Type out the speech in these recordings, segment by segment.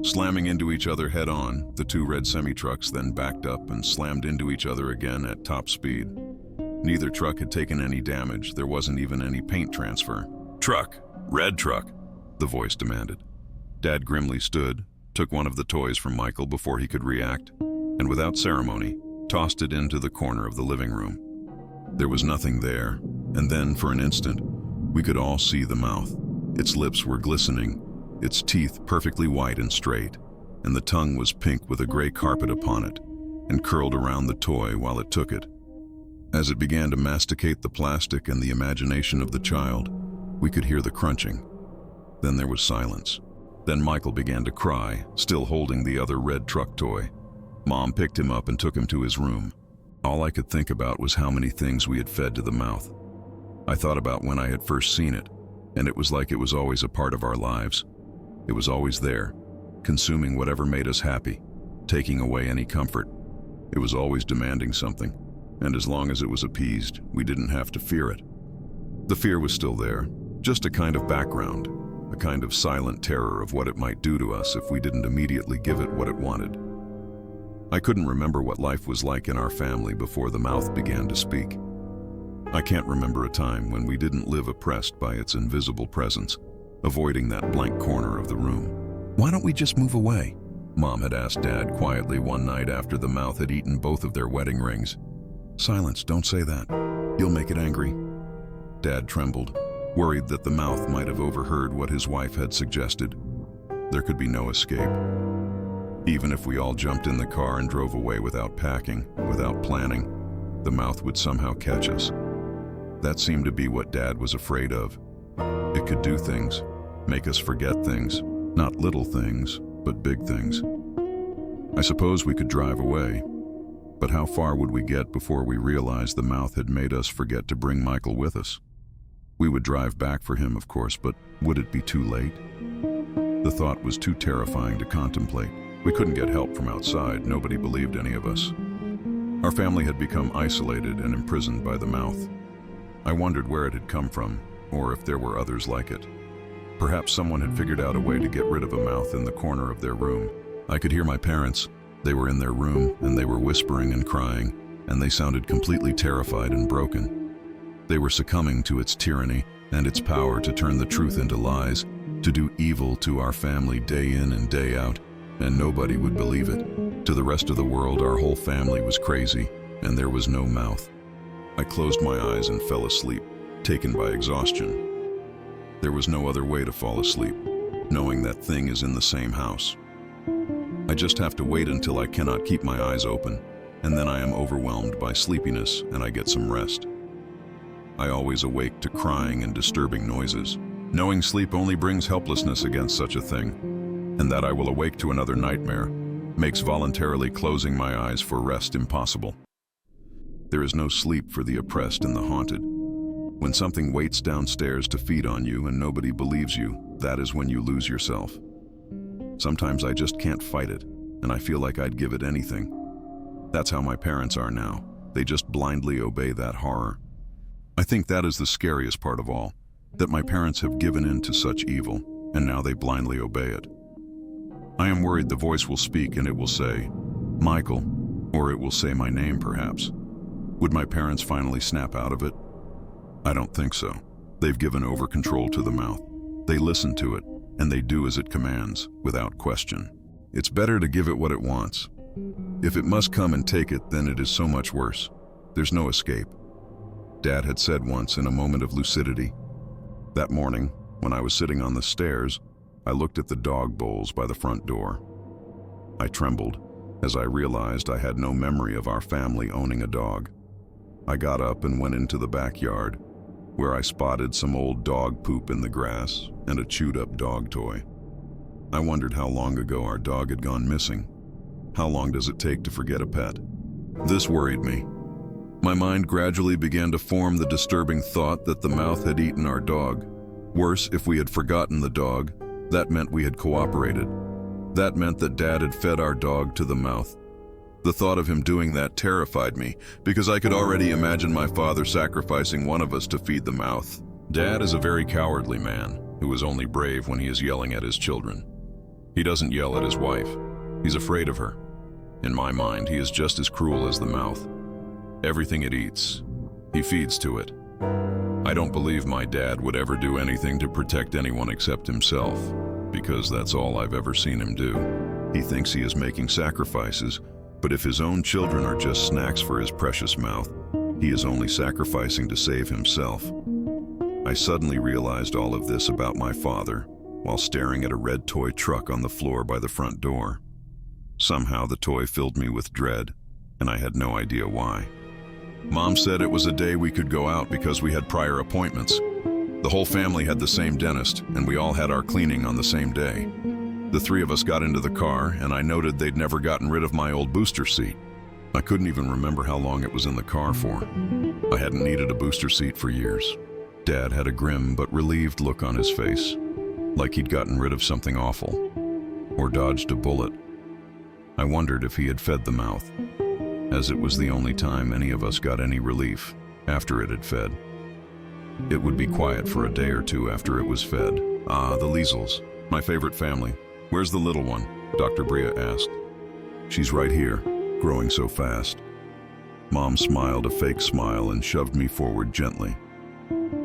Slamming into each other head-on, the two red semi-trucks then backed up and slammed into each other again at top speed. Neither truck had taken any damage. There wasn't even any paint transfer. "Truck! Red truck!" the voice demanded. Dad grimly stood, took one of the toys from Michael before he could react, and without ceremony, tossed it into the corner of the living room. There was nothing there, and then, for an instant, we could all see the mouth. Its lips were glistening, its teeth perfectly white and straight, and the tongue was pink with a gray carpet upon it, and curled around the toy while it took it. As it began to masticate the plastic and the imagination of the child, we could hear the crunching. Then there was silence. Then Michael began to cry, still holding the other red truck toy. Mom picked him up and took him to his room. All I could think about was how many things we had fed to the mouth. I thought about when I had first seen it, and it was like it was always a part of our lives. It was always there, consuming whatever made us happy, taking away any comfort. It was always demanding something, and as long as it was appeased, we didn't have to fear it. The fear was still there, just a kind of background, a kind of silent terror of what it might do to us if we didn't immediately give it what it wanted. I couldn't remember what life was like in our family before the mouth began to speak. I can't remember a time when we didn't live oppressed by its invisible presence, avoiding that blank corner of the room. "Why don't we just move away?" Mom had asked Dad quietly one night after the mouth had eaten both of their wedding rings. "Silence, don't say that. You'll make it angry." Dad trembled, worried that the mouth might have overheard what his wife had suggested. There could be no escape. Even if we all jumped in the car and drove away without packing, without planning, the mouth would somehow catch us. That seemed to be what Dad was afraid of. It could do things, make us forget things, not little things, but big things. I suppose we could drive away, but how far would we get before we realized the mouth had made us forget to bring Michael with us? We would drive back for him, of course, but would it be too late? The thought was too terrifying to contemplate. We couldn't get help from outside. Nobody believed any of us. Our family had become isolated and imprisoned by the mouth. I wondered where it had come from, or if there were others like it. Perhaps someone had figured out a way to get rid of a mouth in the corner of their room. I could hear my parents. They were in their room, and they were whispering and crying, and they sounded completely terrified and broken. They were succumbing to its tyranny and its power to turn the truth into lies, to do evil to our family day in and day out, and nobody would believe it. To the rest of the world, our whole family was crazy, and there was no mouth. I closed my eyes and fell asleep, taken by exhaustion. There was no other way to fall asleep, knowing that thing is in the same house. I just have to wait until I cannot keep my eyes open, and then I am overwhelmed by sleepiness and I get some rest. I always awake to crying and disturbing noises, knowing sleep only brings helplessness against such a thing, and that I will awake to another nightmare makes voluntarily closing my eyes for rest impossible. There is no sleep for the oppressed and the haunted. When something waits downstairs to feed on you and nobody believes you, that is when you lose yourself. Sometimes I just can't fight it, and I feel like I'd give it anything. That's how my parents are now. They just blindly obey that horror. I think that is the scariest part of all, that my parents have given in to such evil, and now they blindly obey it. I am worried the voice will speak and it will say, "Michael," or it will say my name perhaps. Would my parents finally snap out of it? I don't think so. They've given over control to the mouth. They listen to it, and they do as it commands, without question. It's better to give it what it wants. If it must come and take it, then it is so much worse. There's no escape. Dad had said once in a moment of lucidity. That morning, when I was sitting on the stairs, I looked at the dog bowls by the front door. I trembled as I realized I had no memory of our family owning a dog. I got up and went into the backyard, where I spotted some old dog poop in the grass and a chewed-up dog toy. I wondered how long ago our dog had gone missing. How long does it take to forget a pet? This worried me. My mind gradually began to form the disturbing thought that the mouth had eaten our dog. Worse, if we had forgotten the dog, that meant we had cooperated. That meant that Dad had fed our dog to the mouth. The thought of him doing that terrified me, because I could already imagine my father sacrificing one of us to feed the mouth. Dad is a very cowardly man, who is only brave when he is yelling at his children. He doesn't yell at his wife. He's afraid of her. In my mind, he is just as cruel as the mouth. Everything it eats, he feeds to it. I don't believe my dad would ever do anything to protect anyone except himself, because that's all I've ever seen him do. He thinks he is making sacrifices, but if his own children are just snacks for his precious mouth, he is only sacrificing to save himself. I suddenly realized all of this about my father while staring at a red toy truck on the floor by the front door. Somehow the toy filled me with dread, and I had no idea why. Mom said it was a day we could go out because we had prior appointments. The whole family had the same dentist, and we all had our cleaning on the same day. The three of us got into the car, and I noted they'd never gotten rid of my old booster seat. I couldn't even remember how long it was in the car for. I hadn't needed a booster seat for years. Dad had a grim but relieved look on his face, like he'd gotten rid of something awful, or dodged a bullet. I wondered if he had fed the mouth, as it was the only time any of us got any relief after it had fed. It would be quiet for a day or two after it was fed. Ah, the Liesels, my favorite family. Where's the little one? Dr. Bria asked. She's right here, growing so fast. Mom smiled a fake smile and shoved me forward gently.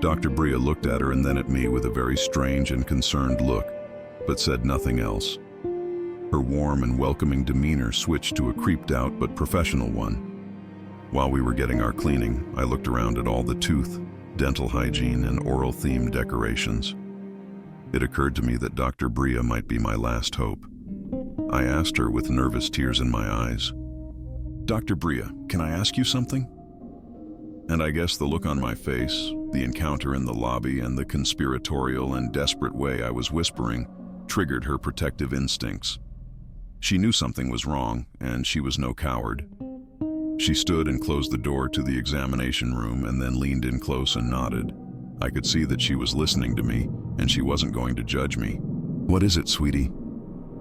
Dr. Bria looked at her and then at me with a very strange and concerned look, but said nothing else. Her warm and welcoming demeanor switched to a creeped-out but professional one. While we were getting our cleaning, I looked around at all the tooth, dental hygiene, and oral-themed decorations. It occurred to me that Dr. Bria might be my last hope. I asked her with nervous tears in my eyes, "Dr. Bria, can I ask you something?" And I guess the look on my face, the encounter in the lobby, and the conspiratorial and desperate way I was whispering triggered her protective instincts. She knew something was wrong, and she was no coward. She stood and closed the door to the examination room and then leaned in close and nodded. I could see that she was listening to me, and she wasn't going to judge me. "What is it, sweetie?"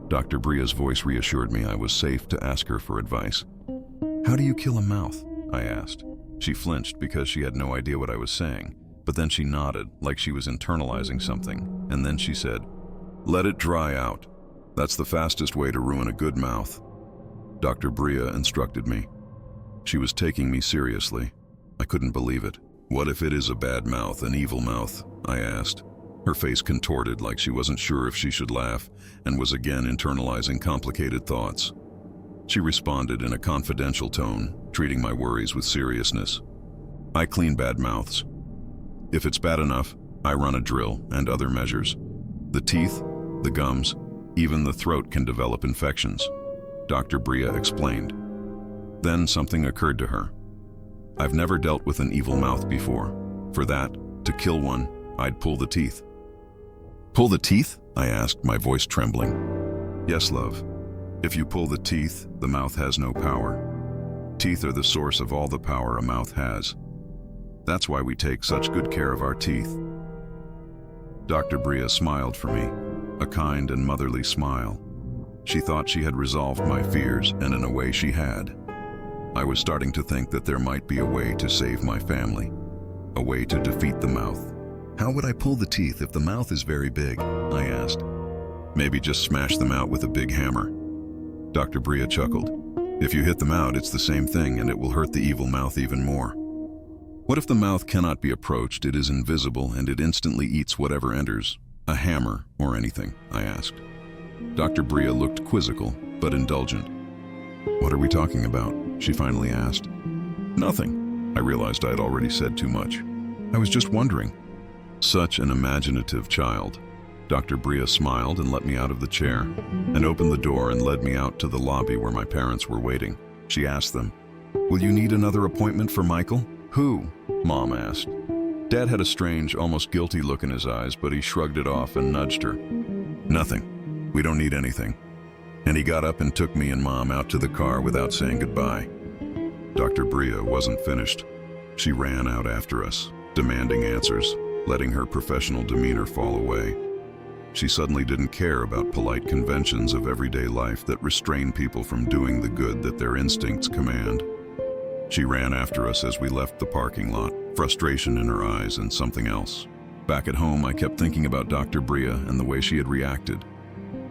Dr. Bria's voice reassured me I was safe to ask her for advice. "How do you kill a mouth?" I asked. She flinched because she had no idea what I was saying, but then she nodded like she was internalizing something, and then she said, "Let it dry out. That's the fastest way to ruin a good mouth." Dr. Bria instructed me. She was taking me seriously. I couldn't believe it. "What if it is a bad mouth, an evil mouth?" I asked. Her face contorted like she wasn't sure if she should laugh and was again internalizing complicated thoughts. She responded in a confidential tone, treating my worries with seriousness. "I clean bad mouths. If it's bad enough, I run a drill and other measures. The teeth, the gums, even the throat can develop infections," Dr. Bria explained. Then something occurred to her. I've never dealt with an evil mouth before. For that, to kill one, I'd pull the teeth. "Pull the teeth?" I asked, my voice trembling. "Yes, love. If you pull the teeth, the mouth has no power. Teeth are the source of all the power a mouth has. That's why we take such good care of our teeth." Dr. Bria smiled for me, a kind and motherly smile. She thought she had resolved my fears, and in a way she had. I was starting to think that there might be a way to save my family, a way to defeat the mouth. "How would I pull the teeth if the mouth is very big?" I asked. "Maybe just smash them out with a big hammer." Dr. Bria chuckled. "If you hit them out, it's the same thing, and it will hurt the evil mouth even more." "What if the mouth cannot be approached, it is invisible, and it instantly eats whatever enters? A hammer or anything?" I asked. Dr. Bria looked quizzical, but indulgent. "What are we talking about?" she finally asked. "Nothing." I realized I had already said too much. "I was just wondering." Such an imaginative child. Dr. Bria smiled and let me out of the chair, and opened the door and led me out to the lobby where my parents were waiting. She asked them, "Will you need another appointment for Michael?" "Who?" Mom asked. Dad had a strange, almost guilty look in his eyes, but he shrugged it off and nudged her. "Nothing. We don't need anything." And he got up and took me and Mom out to the car without saying goodbye. Dr. Bria wasn't finished. She ran out after us, demanding answers, letting her professional demeanor fall away. She suddenly didn't care about polite conventions of everyday life that restrain people from doing the good that their instincts command. She ran after us as we left the parking lot, frustration in her eyes and something else. Back at home, I kept thinking about Dr. Bria and the way she had reacted.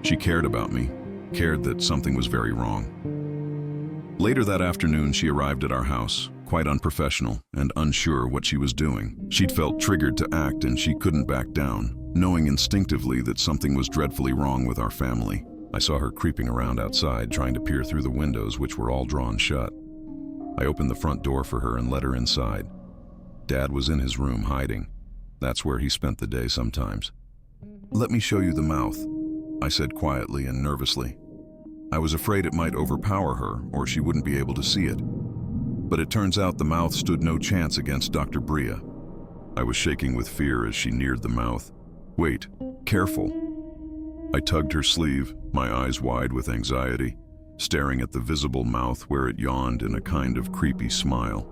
She cared about me, cared that something was very wrong. Later that afternoon, she arrived at our house, quite unprofessional and unsure what she was doing. She'd felt triggered to act and she couldn't back down, knowing instinctively that something was dreadfully wrong with our family. I saw her creeping around outside, trying to peer through the windows, which were all drawn shut. I opened the front door for her and let her inside. Dad was in his room hiding. That's where he spent the day sometimes. "Let me show you the mouth," I said quietly and nervously. I was afraid it might overpower her or she wouldn't be able to see it. But it turns out the mouth stood no chance against Dr. Bria. I was shaking with fear as she neared the mouth. "Wait, careful." I tugged her sleeve, my eyes wide with anxiety, staring at the visible mouth where it yawned in a kind of creepy smile.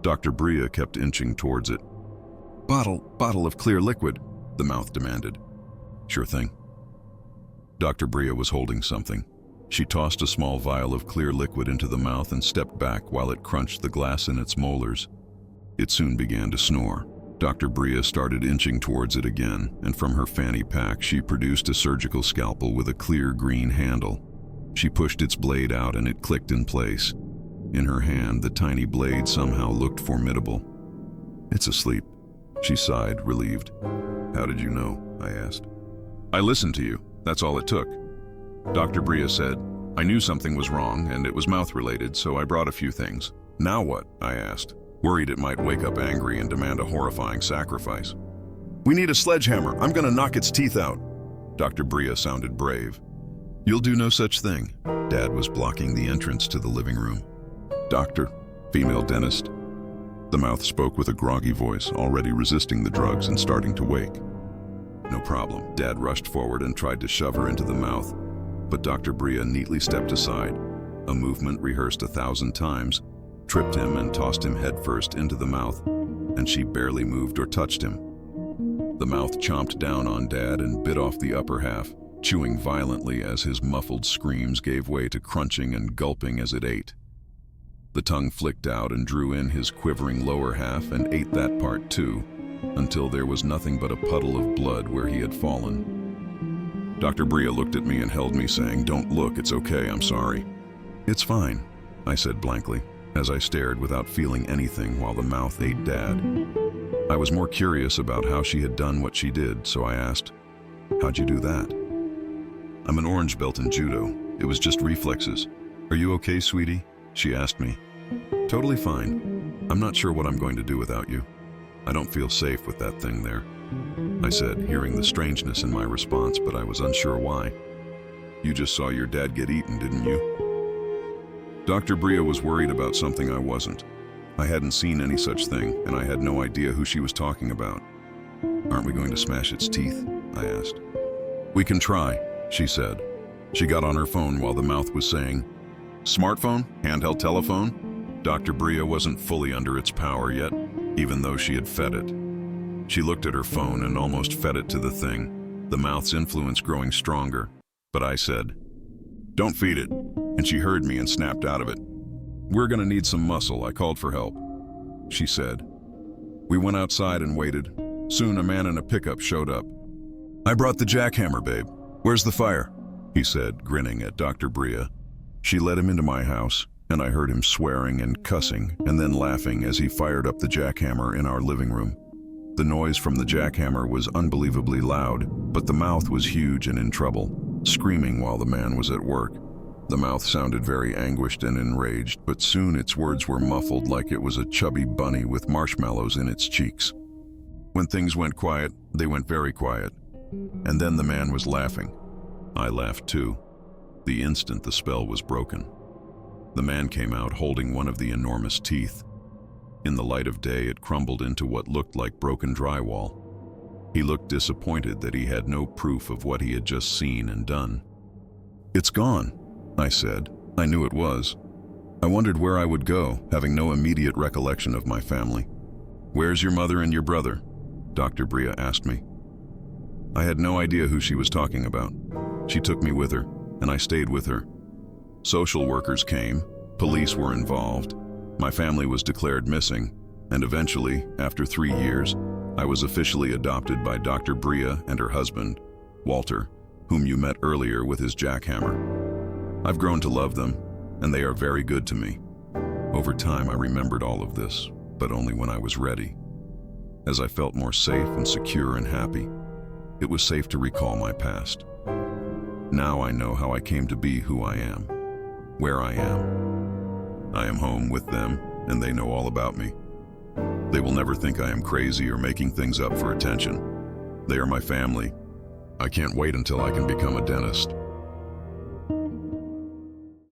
Dr. Bria kept inching towards it. Bottle of clear liquid," the mouth demanded. "Sure thing." Dr. Bria was holding something. She tossed a small vial of clear liquid into the mouth and stepped back while it crunched the glass in its molars. It soon began to snore. Dr. Bria started inching towards it again, and from her fanny pack she produced a surgical scalpel with a clear green handle. She pushed its blade out and it clicked in place. In her hand, the tiny blade somehow looked formidable. "It's asleep," she sighed, relieved. "How did you know?" I asked. "I listened to you. That's all it took." Dr. Bria said, "I knew something was wrong and it was mouth-related, so I brought a few things." "Now what?" I asked, worried it might wake up angry and demand a horrifying sacrifice. "We need a sledgehammer. I'm gonna knock its teeth out." Dr. Bria sounded brave. "You'll do no such thing." Dad was blocking the entrance to the living room. "Doctor, female dentist." The mouth spoke with a groggy voice, already resisting the drugs and starting to wake. "No problem." Dad rushed forward and tried to shove her into the mouth, but Dr. Bria neatly stepped aside. A movement rehearsed 1,000 times, tripped him and tossed him headfirst into the mouth, and she barely moved or touched him. The mouth chomped down on Dad and bit off the upper half, chewing violently as his muffled screams gave way to crunching and gulping as it ate. The tongue flicked out and drew in his quivering lower half and ate that part too, until there was nothing but a puddle of blood where he had fallen. Dr. Bria looked at me and held me, saying, "Don't look, it's okay, I'm sorry." "It's fine," I said blankly, as I stared without feeling anything while the mouth ate Dad. I was more curious about how she had done what she did, so I asked, "How'd you do that?" "I'm an orange belt in judo. It was just reflexes." "Are you okay, sweetie?" she asked me. "Totally fine. I'm not sure what I'm going to do without you. I don't feel safe with that thing there," I said, hearing the strangeness in my response, but I was unsure why. "You just saw your dad get eaten, didn't you?" Dr. Bria was worried about something I wasn't. I hadn't seen any such thing, and I had no idea who she was talking about. "Aren't we going to smash its teeth?" I asked. "We can try," she said. She got on her phone while the mouth was saying, "Smartphone? Handheld telephone?" Dr. Bria wasn't fully under its power yet, even though she had fed it. She looked at her phone and almost fed it to the thing, the mouth's influence growing stronger. But I said, "Don't feed it," and she heard me and snapped out of it. "We're gonna need some muscle. I called for help," she said. We went outside and waited. Soon a man in a pickup showed up. "I brought the jackhammer, babe. Where's the fire?" he said, grinning at Dr. Bria. She led him into my house, and I heard him swearing and cussing and then laughing as he fired up the jackhammer in our living room. The noise from the jackhammer was unbelievably loud, but the mouth was huge and in trouble, screaming while the man was at work. The mouth sounded very anguished and enraged, but soon its words were muffled like it was a chubby bunny with marshmallows in its cheeks. When things went quiet, they went very quiet. And then the man was laughing. I laughed too. The instant the spell was broken. The man came out holding one of the enormous teeth. In the light of day, it crumbled into what looked like broken drywall. He looked disappointed that he had no proof of what he had just seen and done. "It's gone," I said. I knew it was. I wondered where I would go, having no immediate recollection of my family. "Where's your mother and your brother?" Dr. Bria asked me. I had no idea who she was talking about. She took me with her, and I stayed with her. Social workers came, police were involved, my family was declared missing, and eventually, after 3 years, I was officially adopted by Dr. Bria and her husband, Walter, whom you met earlier with his jackhammer. I've grown to love them, and they are very good to me. Over time, I remembered all of this, but only when I was ready. As I felt more safe and secure and happy, it was safe to recall my past. Now I know how I came to be who I am, where I am. I am home with them, and they know all about me. They will never think I am crazy or making things up for attention. They are my family. I can't wait until I can become a dentist.